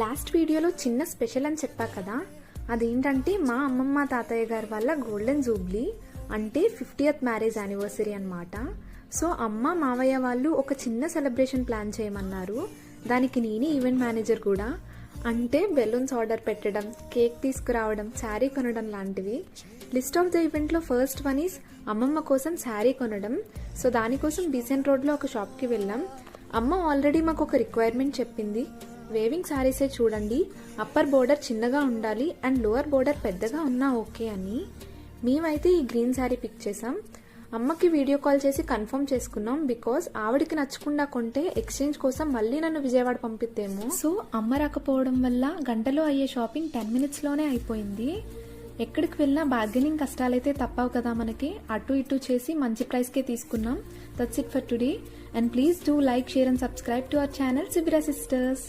Last వీడియోలో చిన్న special అని చెప్పా కదా, అదేంటంటే మా అమ్మమ్మ తాతయ్య గారి వల్ల గోల్డెన్ జూబ్లీ అంటే 50th మ్యారేజ్ యానివర్సరీ అన్నమాట. సో అమ్మ మావయ్య వాళ్ళు ఒక చిన్న సెలబ్రేషన్ ప్లాన్ చేయమన్నారు. దానికి నేనే ఈవెంట్ మేనేజర్ కూడా. అంటే బెలూన్స్ ఆర్డర్ పెట్టడం, కేక్ తీసుకురావడం, శారీ కొనడం లాంటివి. లిస్ట్ ఆఫ్ ద ఈవెంట్లో ఫస్ట్ వన్ ఈస్ అమ్మమ్మ కోసం శారీ కొనడం. సో దానికోసం బీసెంట్ రోడ్లో ఒక షాప్కి వెళ్ళాం. అమ్మ ఆల్రెడీ మాకు ఒక రిక్వైర్మెంట్ చెప్పింది. వేవింగ్ శారీసే చూడండి, అప్పర్ బోర్డర్ చిన్నగా ఉండాలి అండ్ లోవర్ బోర్డర్ పెద్దగా ఉన్నా ఓకే అని. మేమైతే ఈ గ్రీన్ శారీ పిక్ చేసాం. అమ్మకి వీడియో కాల్ చేసి కన్ఫర్మ్ చేసుకున్నాం. బికాజ్ ఆవిడికి నచ్చకుండా కొంటే ఎక్స్చేంజ్ కోసం మళ్ళీ నన్ను విజయవాడ పంపిద్దేమో. సో అమ్మ రాకపోవడం వల్ల గంటలో అయ్యే షాపింగ్ 10 minutesలోనే అయిపోయింది. ఎక్కడికి వెళ్ళినా బార్గెనింగ్ కష్టాలైతే తప్పవు కదా మనకి. అటు ఇటు చేసి మంచి ప్రైస్కే తీసుకున్నాం. That's it for today. And please do like, share and subscribe to our channel Sibira Sisters.